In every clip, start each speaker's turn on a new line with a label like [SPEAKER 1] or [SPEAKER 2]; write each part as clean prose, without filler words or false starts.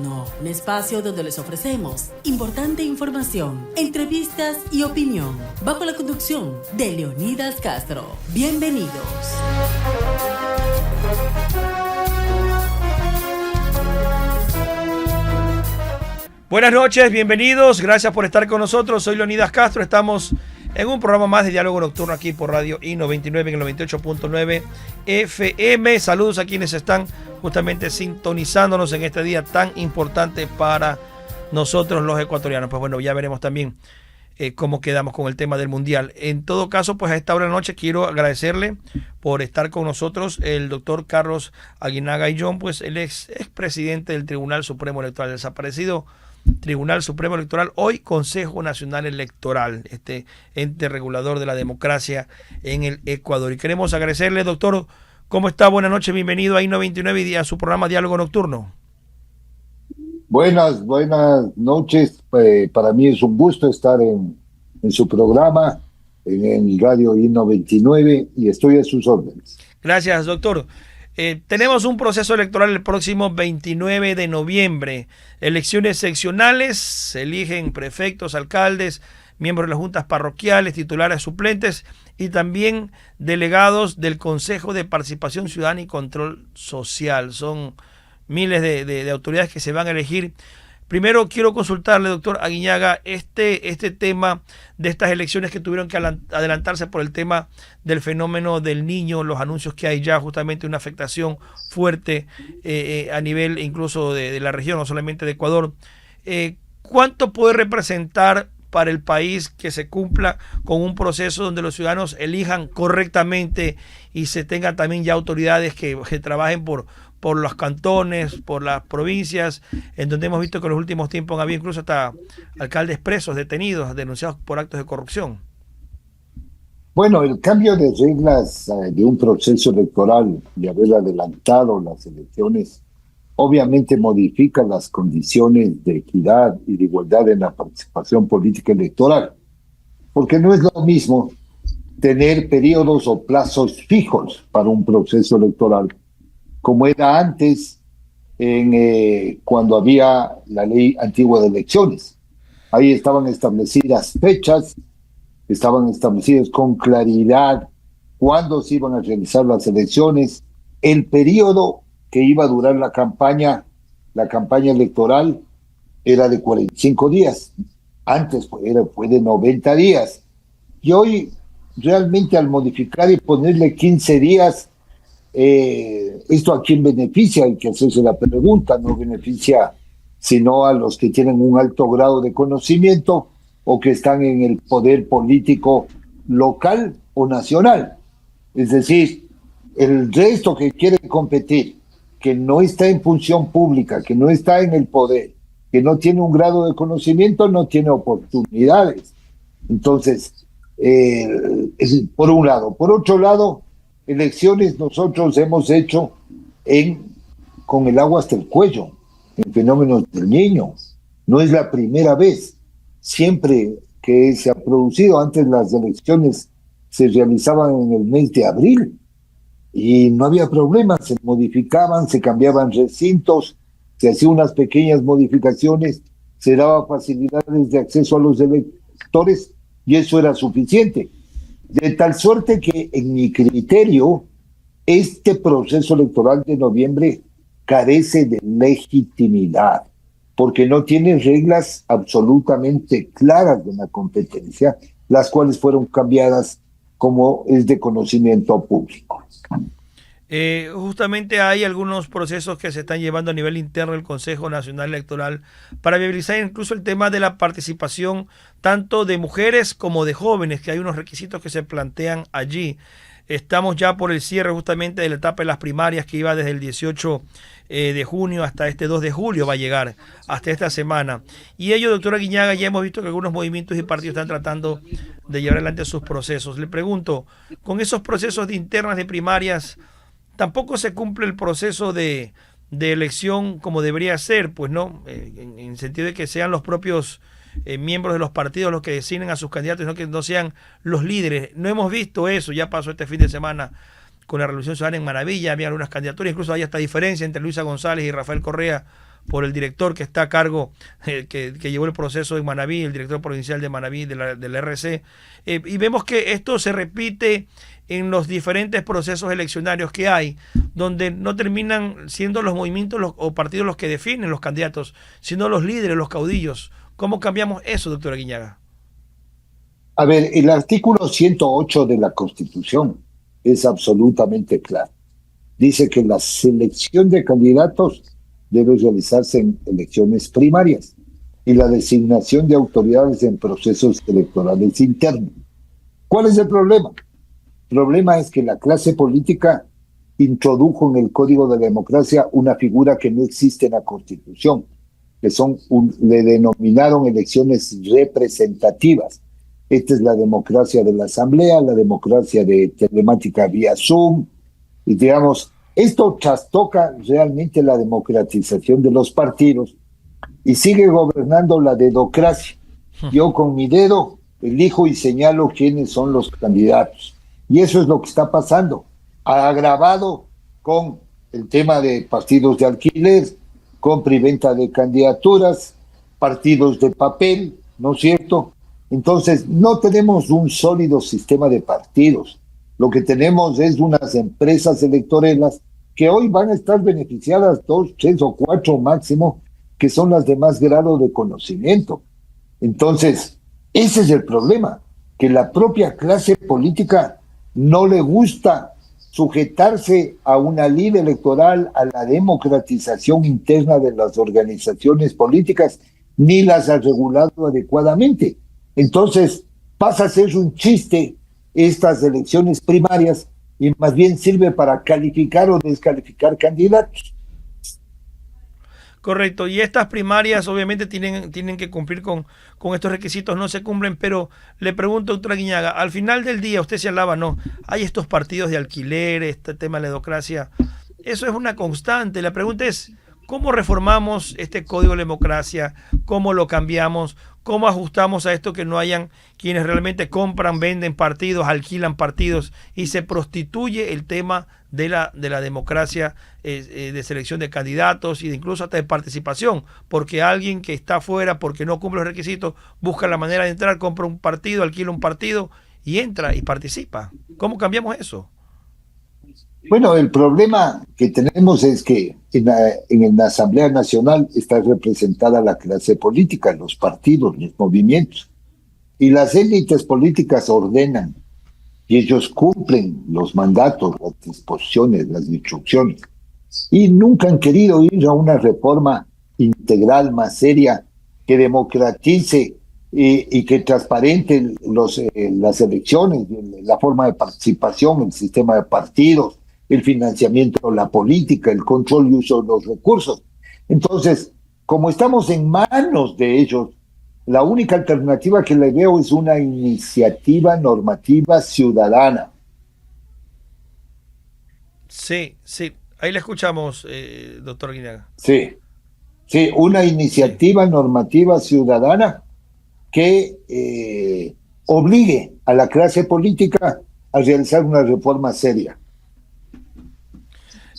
[SPEAKER 1] Nocturno, un espacio donde les ofrecemos importante información, entrevistas y opinión, bajo la conducción de Leonidas Castro. Bienvenidos.
[SPEAKER 2] Buenas noches, bienvenidos, gracias por estar con nosotros. Soy Leonidas Castro, estamos en un programa más de Diálogo Nocturno aquí por Radio I-99 en el 98.9 FM. Saludos a quienes están justamente sintonizándonos en este día tan importante para nosotros los ecuatorianos. Pues bueno, ya veremos también cómo quedamos con el tema del Mundial. En todo caso, pues a esta hora de la noche quiero agradecerle por estar con nosotros el doctor Carlos Aguinaga Ayllón, pues él es expresidente del Tribunal Supremo Electoral, desaparecido Tribunal Supremo Electoral, hoy Consejo Nacional Electoral, este ente regulador de la democracia en el Ecuador. Y queremos agradecerle, doctor, ¿cómo está? Buenas noches, bienvenido a I-99 y a su programa Diálogo Nocturno.
[SPEAKER 3] Buenas noches, para mí es un gusto estar en su programa, en Radio I-99, y estoy a sus órdenes.
[SPEAKER 2] Gracias, doctor. Tenemos un proceso electoral el próximo 29 de noviembre. Elecciones seccionales, se eligen prefectos, alcaldes, miembros de las juntas parroquiales, titulares suplentes y también delegados del Consejo de Participación Ciudadana y Control Social. Son miles de autoridades que se van a elegir. Primero quiero consultarle, doctor Aguinaga, este tema de estas elecciones que tuvieron que adelantarse por el tema del fenómeno del Niño, los anuncios que hay ya justamente una afectación fuerte a nivel incluso de la región, no solamente de Ecuador. ¿Cuánto puede representar para el país que se cumpla con un proceso donde los ciudadanos elijan correctamente y se tengan también ya autoridades que trabajen por los cantones, por las provincias, en donde hemos visto que en los últimos tiempos había incluso hasta alcaldes presos, detenidos, denunciados por actos de corrupción?
[SPEAKER 3] Bueno, el cambio de reglas de un proceso electoral y haber adelantado las elecciones obviamente modifica las condiciones de equidad y de igualdad en la participación política electoral, porque no es lo mismo tener periodos o plazos fijos para un proceso electoral, como era antes cuando había la ley antigua de elecciones. Ahí estaban establecidas fechas, estaban establecidas con claridad cuándo se iban a realizar las elecciones, el periodo que iba a durar la campaña electoral era de 45 días, antes fue de 90 días, y hoy realmente al modificar y ponerle 15 días, ¿esto a quién beneficia? Hay que hacerse la pregunta. No beneficia sino a los que tienen un alto grado de conocimiento o que están en el poder político local o nacional. Es decir, el resto que quiere competir, que no está en función pública, que no está en el poder, que no tiene un grado de conocimiento, no tiene oportunidades. Entonces, por un lado. Por otro lado, elecciones nosotros hemos hecho con el agua hasta el cuello, en fenómenos del Niño. No es la primera vez. Siempre que se ha producido, antes las elecciones se realizaban en el mes de abril y no había problemas, se modificaban, se cambiaban recintos, se hacían unas pequeñas modificaciones, se daba facilidades de acceso a los electores y eso era suficiente. De tal suerte que, en mi criterio, este proceso electoral de noviembre carece de legitimidad, porque no tiene reglas absolutamente claras de la competencia, las cuales fueron cambiadas como es de conocimiento público.
[SPEAKER 2] Justamente hay algunos procesos que se están llevando a nivel interno del Consejo Nacional Electoral para viabilizar incluso el tema de la participación tanto de mujeres como de jóvenes, que hay unos requisitos que se plantean allí. Estamos ya por el cierre justamente de la etapa de las primarias que iba desde el 18 de junio hasta este 2 de julio, va a llegar hasta esta semana. Y ello, doctora Aguinaga, ya hemos visto que algunos movimientos y partidos están tratando de llevar adelante sus procesos. Le pregunto, con esos procesos de internas de primarias, tampoco se cumple el proceso de elección como debería ser, pues no, en el sentido de que sean los propios miembros de los partidos los que designen a sus candidatos, no que no sean los líderes. No hemos visto eso, ya pasó este fin de semana con la Revolución Ciudadana en Maravilla, había algunas candidaturas, incluso hay hasta diferencia entre Luisa González y Rafael Correa por el director que está a cargo, que llevó el proceso en Manabí, el director provincial de Manabí, del RC, y vemos que esto se repite en los diferentes procesos eleccionarios que hay, donde no terminan siendo los movimientos o partidos los que definen los candidatos, sino los líderes, los caudillos. ¿Cómo cambiamos eso, doctora Guiñaga?
[SPEAKER 3] A ver, el artículo 108 de la Constitución es absolutamente claro. Dice que la selección de candidatos debe realizarse en elecciones primarias y la designación de autoridades en procesos electorales internos. ¿Cuál es el problema? El problema es que la clase política introdujo en el Código de la Democracia una figura que no existe en la Constitución, que le denominaron elecciones representativas. Esta es la democracia de la Asamblea, la democracia de telemática vía Zoom, y digamos, esto trastoca realmente la democratización de los partidos y sigue gobernando la dedocracia. Yo con mi dedo elijo y señalo quiénes son los candidatos. Y eso es lo que está pasando, agravado con el tema de partidos de alquiler, compra y venta de candidaturas, partidos de papel, ¿no es cierto? Entonces, no tenemos un sólido sistema de partidos. Lo que tenemos es unas empresas electoreras que hoy van a estar beneficiadas 2, 3 o 4 máximo, que son las de más grado de conocimiento. Entonces, ese es el problema, que la propia clase política no le gusta sujetarse a una ley electoral, a la democratización interna de las organizaciones políticas, ni las ha regulado adecuadamente. Entonces, pasa a ser un chiste estas elecciones primarias y más bien sirve para calificar o descalificar candidatos.
[SPEAKER 2] Correcto, y estas primarias obviamente tienen que cumplir con estos requisitos, no se cumplen, pero le pregunto, doctora Guiñaga, al final del día, usted se hablaba, no, hay estos partidos de alquiler, este tema de la dedocracia, eso es una constante, la pregunta es, ¿cómo reformamos este código de democracia? ¿Cómo lo cambiamos? ¿Cómo ajustamos a esto que no hayan quienes realmente compran, venden partidos, alquilan partidos y se prostituye el tema de la democracia de selección de candidatos y de incluso hasta de participación? Porque alguien que está afuera, porque no cumple los requisitos, busca la manera de entrar, compra un partido, alquila un partido y entra y participa. ¿Cómo cambiamos eso?
[SPEAKER 3] Bueno, el problema que tenemos es que en la Asamblea Nacional está representada la clase política, los partidos, los movimientos. Y las élites políticas ordenan y ellos cumplen los mandatos, las disposiciones, las instrucciones. Y nunca han querido ir a una reforma integral más seria que democratice y que transparente las elecciones, la forma de participación, el sistema de partidos, el financiamiento de la política, el control y uso de los recursos. Entonces, como estamos en manos de ellos, la única alternativa que le veo es una iniciativa normativa ciudadana.
[SPEAKER 2] Sí, ahí le escuchamos, doctor Guiñaga.
[SPEAKER 3] Sí, una iniciativa normativa ciudadana que obligue a la clase política a realizar una reforma seria.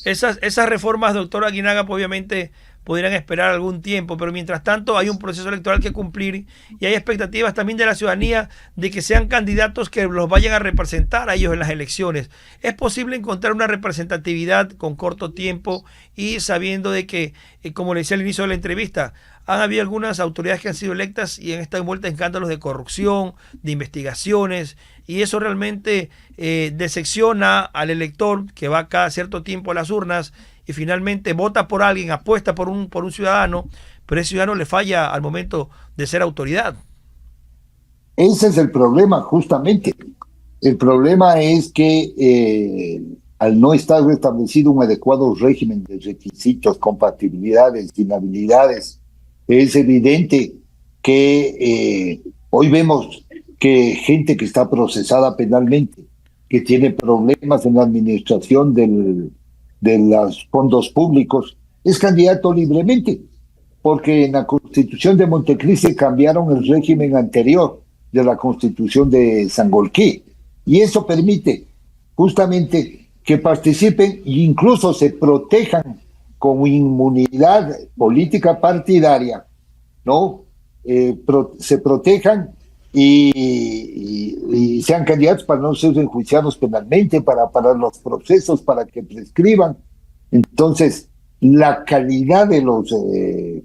[SPEAKER 2] Esas reformas, doctora Guiñaga, obviamente podrían esperar algún tiempo, pero mientras tanto hay un proceso electoral que cumplir y hay expectativas también de la ciudadanía de que sean candidatos que los vayan a representar a ellos en las elecciones. ¿Es posible encontrar una representatividad con corto tiempo y sabiendo de que, como le decía al inicio de la entrevista, han habido algunas autoridades que han sido electas y han estado envueltas en escándalos de corrupción, de investigaciones, y eso realmente decepciona al elector que va cada cierto tiempo a las urnas y finalmente vota por alguien, apuesta por un ciudadano, pero ese ciudadano le falla al momento de ser autoridad?
[SPEAKER 3] Ese es el problema, justamente. El problema es que al no estar establecido un adecuado régimen de requisitos, compatibilidades, inhabilidades, es evidente que hoy vemos que gente que está procesada penalmente, que tiene problemas en la administración de los fondos públicos, es candidato libremente, porque en la Constitución de Montecristi cambiaron el régimen anterior de la Constitución de Sangolquí, y eso permite justamente que participen e incluso se protejan con inmunidad política partidaria, ¿no? Se protejan y sean candidatos para no ser enjuiciados penalmente, para parar los procesos, para que prescriban. Entonces, la calidad de los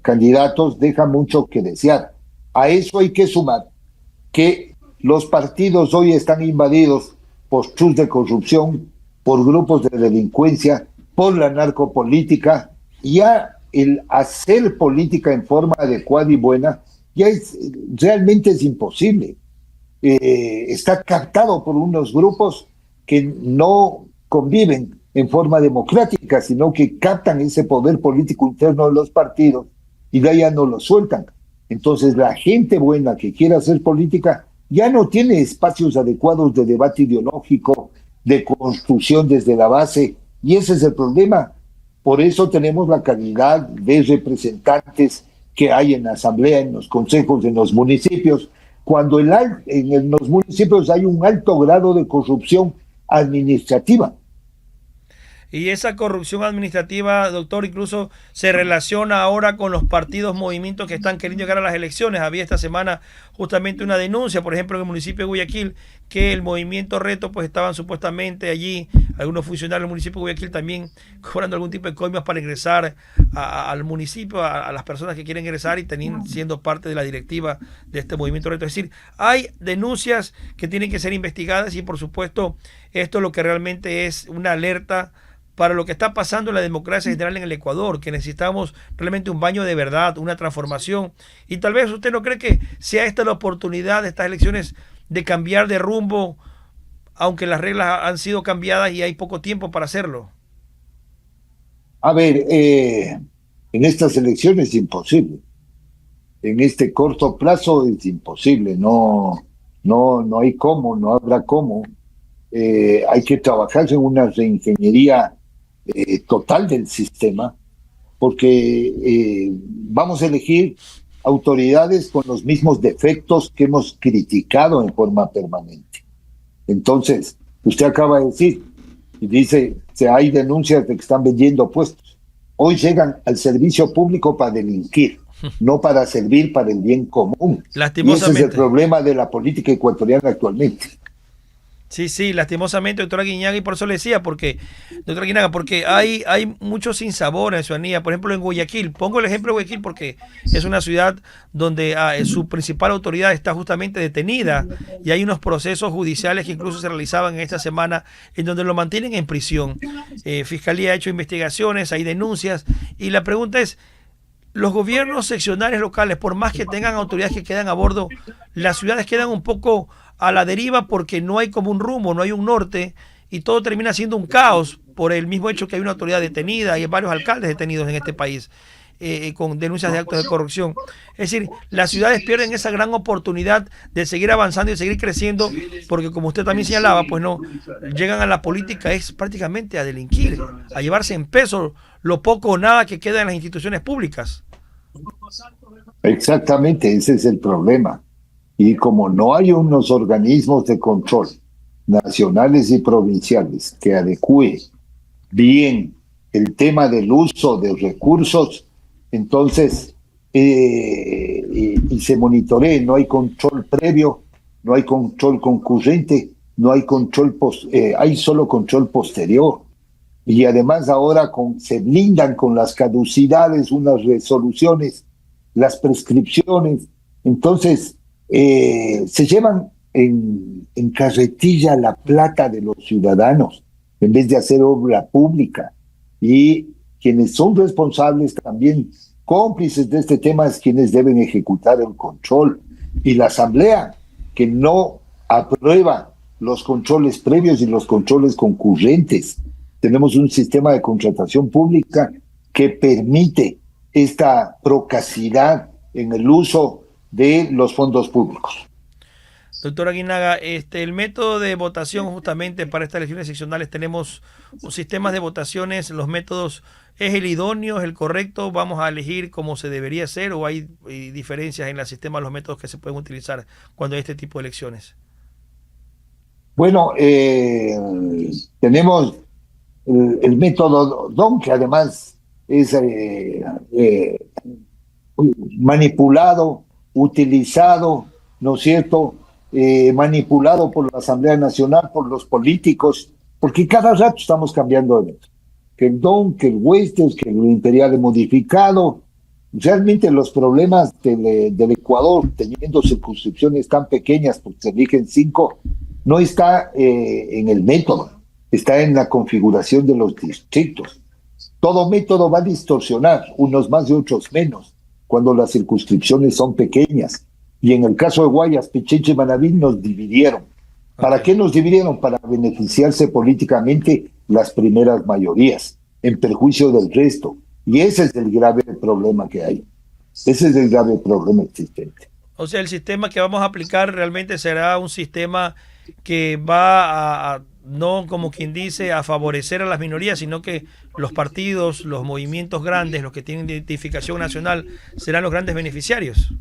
[SPEAKER 3] candidatos deja mucho que desear. A eso hay que sumar que los partidos hoy están invadidos por trus de corrupción, por grupos de delincuencia, por la narcopolítica. Ya el hacer política en forma adecuada y buena ya realmente es imposible. Está captado por unos grupos que no conviven en forma democrática, sino que captan ese poder político interno de los partidos y de ahí ya no lo sueltan. Entonces la gente buena que quiere hacer política ya no tiene espacios adecuados de debate ideológico, de construcción desde la base, y ese es el problema. Por eso tenemos la calidad de representantes que hay en la asamblea, en los consejos, en los municipios, cuando en los municipios hay un alto grado de corrupción administrativa.
[SPEAKER 2] Y esa corrupción administrativa, doctor, incluso se relaciona ahora con los partidos, movimientos que están queriendo llegar a las elecciones. Había esta semana justamente una denuncia, por ejemplo, en el municipio de Guayaquil, que el movimiento Reto, pues estaban supuestamente allí, algunos funcionarios del municipio de Guayaquil también cobrando algún tipo de coimas para ingresar al municipio, a las personas que quieren ingresar y siendo parte de la directiva de este movimiento Reto. Es decir, hay denuncias que tienen que ser investigadas y, por supuesto, esto lo que realmente es una alerta para lo que está pasando en la democracia general en el Ecuador, que necesitamos realmente un baño de verdad, una transformación. Y tal vez usted no cree que sea esta la oportunidad de estas elecciones de cambiar de rumbo, aunque las reglas han sido cambiadas y hay poco tiempo para hacerlo.
[SPEAKER 3] A ver, en estas elecciones es imposible. En este corto plazo es imposible. No hay cómo, no habrá cómo. Hay que trabajar en una reingeniería total del sistema, porque vamos a elegir autoridades con los mismos defectos que hemos criticado en forma permanente. Entonces, usted acaba de decir, y dice, hay denuncias de que están vendiendo puestos. Hoy llegan al servicio público para delinquir, no para servir para el bien común. Y ese es el problema de la política ecuatoriana actualmente.
[SPEAKER 2] Sí, lastimosamente, doctora Guinaga, y por eso le decía, porque hay mucho sinsabor en la ciudadanía. Por ejemplo, en Guayaquil, pongo el ejemplo de Guayaquil porque es una ciudad donde su principal autoridad está justamente detenida y hay unos procesos judiciales que incluso se realizaban en esta semana en donde lo mantienen en prisión. Fiscalía ha hecho investigaciones, hay denuncias, y la pregunta es, los gobiernos seccionales locales, por más que tengan autoridades que quedan a bordo, las ciudades quedan un poco a la deriva porque no hay como un rumbo, no hay un norte y todo termina siendo un caos por el mismo hecho que hay una autoridad detenida y hay varios alcaldes detenidos en este país con denuncias de actos de corrupción. Es decir, las ciudades pierden esa gran oportunidad de seguir avanzando y seguir creciendo porque, como usted también señalaba, pues no, llegan a la política es prácticamente a delinquir, a llevarse en peso lo poco o nada que queda en las instituciones públicas.
[SPEAKER 3] Exactamente, ese es el problema. Y como no hay unos organismos de control nacionales y provinciales que adecúen bien el tema del uso de recursos, entonces y se monitoree, no hay control previo, no hay control concurrente, no hay control hay solo control posterior. Y además ahora se blindan con las caducidades, unas resoluciones, las prescripciones. Entonces se llevan en carretilla la plata de los ciudadanos en vez de hacer obra pública. Y quienes son responsables también, cómplices de este tema, es quienes deben ejecutar el control. Y la Asamblea, que no aprueba los controles previos y los controles concurrentes. Tenemos un sistema de contratación pública que permite esta procacidad en el uso de los fondos públicos.
[SPEAKER 2] Doctora Guinaga, el método de votación justamente para estas elecciones seccionales, tenemos sistemas de votaciones, los métodos, ¿es el idóneo, es el correcto? ¿Vamos a elegir como se debería hacer o hay diferencias en el sistema de los métodos que se pueden utilizar cuando hay este tipo de elecciones?
[SPEAKER 3] Bueno, tenemos el método DON, que además es manipulado, utilizado, ¿no es cierto? Manipulado por la Asamblea Nacional, por los políticos, porque cada rato estamos cambiando de que el DON, que el Western, que el Imperial modificado. Realmente los problemas del Ecuador, teniendo circunscripciones tan pequeñas, porque se eligen 5, no está en el método, está en la configuración de los distritos. Todo método va a distorsionar, unos más y otros menos, cuando las circunscripciones son pequeñas. Y en el caso de Guayas, Pichincha y Manabí nos dividieron. ¿Para qué nos dividieron? Para beneficiarse políticamente las primeras mayorías, en perjuicio del resto. Y ese es el grave problema que hay. Ese es el grave problema existente.
[SPEAKER 2] O sea, el sistema que vamos a aplicar realmente será un sistema que va a no, como quien dice, a favorecer a las minorías, sino que los partidos, los movimientos grandes, los que tienen identificación nacional, serán los grandes beneficiarios.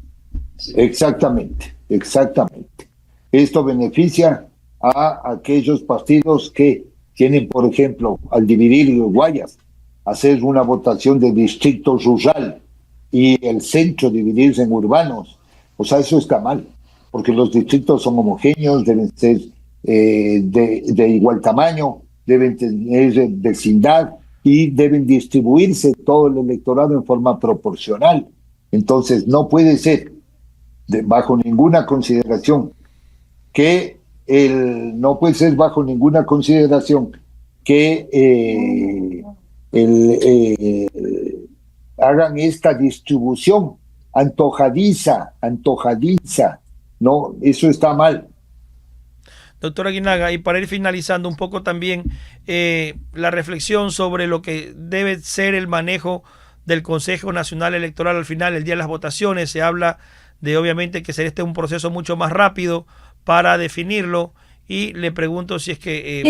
[SPEAKER 3] Exactamente, exactamente. Esto beneficia a aquellos partidos que tienen, por ejemplo, al dividir Guayas, hacer una votación de distrito rural y el centro dividirse en urbanos. O sea, eso está mal, porque los distritos son homogéneos, deben ser de igual tamaño, deben tener vecindad y deben distribuirse todo el electorado en forma proporcional. Entonces, no puede ser, bajo ninguna consideración, que hagan esta distribución antojadiza, no, eso está mal.
[SPEAKER 2] Doctor Aguinaga, y para ir finalizando un poco también la reflexión sobre lo que debe ser el manejo del Consejo Nacional Electoral al final, el día de las votaciones. Se habla de obviamente que será un proceso mucho más rápido para definirlo, y le pregunto si es que,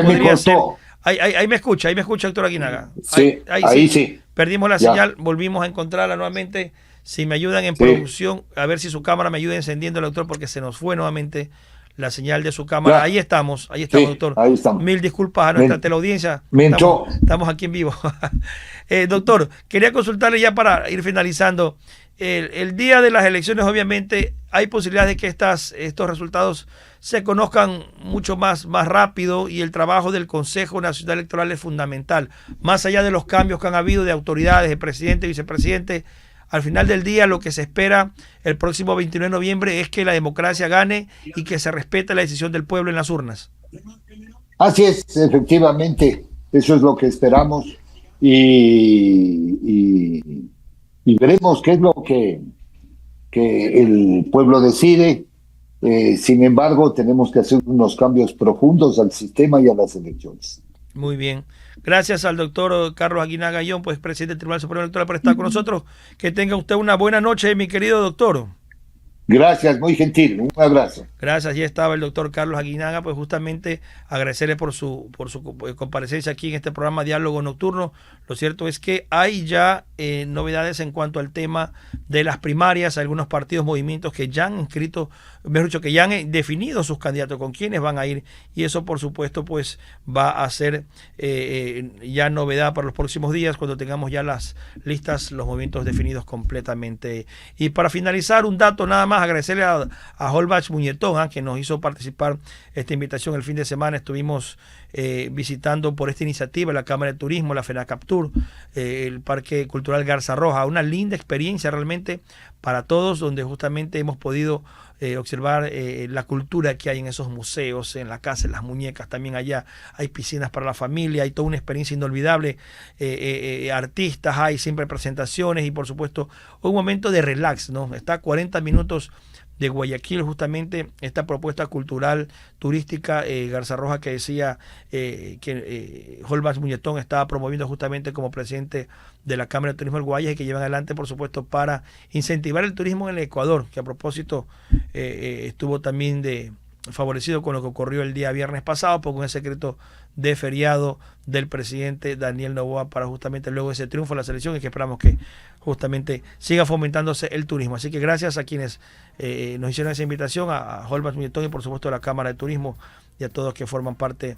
[SPEAKER 2] podría ser. Ahí me escucha, doctor Aguinaga.
[SPEAKER 3] Sí, ahí sí.
[SPEAKER 2] Perdimos la señal, volvimos a encontrarla nuevamente. Si me ayudan en producción, a ver si su cámara me ayuda encendiendo, doctor, porque se nos fue nuevamente la señal de su cámara. Ya. Ahí estamos, doctor.
[SPEAKER 3] Ahí estamos.
[SPEAKER 2] Mil disculpas a nuestra teleaudiencia. Estamos aquí en vivo. Doctor, quería consultarle ya para ir finalizando. El día de las elecciones, obviamente, hay posibilidades de que estos resultados se conozcan mucho más rápido, y el trabajo del Consejo Nacional Electoral es fundamental. Más allá de los cambios que han habido de autoridades, de presidente y vicepresidente, al final del día lo que se espera el próximo 29 de noviembre es que la democracia gane y que se respete la decisión del pueblo en las urnas.
[SPEAKER 3] Así es, efectivamente, eso es lo que esperamos, y veremos qué es lo que el pueblo decide. Sin embargo, tenemos que hacer unos cambios profundos al sistema y a las elecciones.
[SPEAKER 2] Muy bien. Gracias al doctor Carlos Aguinaga Ayllón, pues presidente del Tribunal Supremo Electoral, por estar con nosotros. Que tenga usted una buena noche, mi querido doctor.
[SPEAKER 3] Gracias, muy gentil, un abrazo.
[SPEAKER 2] Gracias, ya estaba el doctor Carlos Aguinaga, pues justamente agradecerle por su comparecencia aquí en este programa Diálogo Nocturno. Lo cierto es que hay ya novedades en cuanto al tema de las primarias, algunos partidos, movimientos que ya han inscrito, mejor dicho, que ya han definido sus candidatos, con quiénes van a ir, y eso por supuesto pues va a ser ya novedad para los próximos días, cuando tengamos ya las listas, los movimientos definidos completamente. Y para finalizar, un dato nada más, agradecerle a Holbach Muñetón, que nos hizo participar esta invitación el fin de semana. Estuvimos visitando por esta iniciativa la Cámara de Turismo, la FENACAPTUR, el Parque Cultural Garza Roja, una linda experiencia realmente para todos, donde justamente hemos podido observar la cultura que hay en esos museos, en la casa de las muñecas. También allá hay piscinas para la familia, hay toda una experiencia inolvidable, artistas, hay siempre presentaciones, y por supuesto un momento de relax, ¿no? Está a 40 minutos de Guayaquil justamente esta propuesta cultural turística Garza Roja, que decía que Holbach Muñetón estaba promoviendo justamente como presidente de la Cámara de Turismo del Guayas, y que llevan adelante por supuesto para incentivar el turismo en el Ecuador, que a propósito estuvo también favorecido con lo que ocurrió el día viernes pasado, por un secreto de feriado del presidente Daniel Noboa, para justamente luego de ese triunfo de la selección, y que esperamos que justamente siga fomentándose el turismo. Así que gracias a quienes nos hicieron esa invitación, a Holbach Muñetón y por supuesto a la Cámara de Turismo, y a todos que forman parte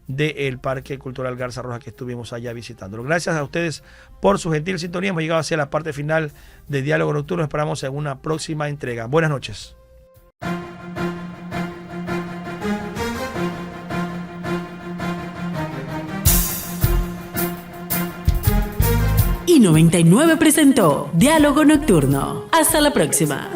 [SPEAKER 2] del Parque Cultural Garza Roja que estuvimos allá visitándolo. Gracias a ustedes por su gentil sintonía. Hemos llegado hacia la parte final de Diálogo Nocturno. Esperamos en una próxima entrega. Buenas noches.
[SPEAKER 1] Y 99 presentó Diálogo Nocturno. Hasta la próxima.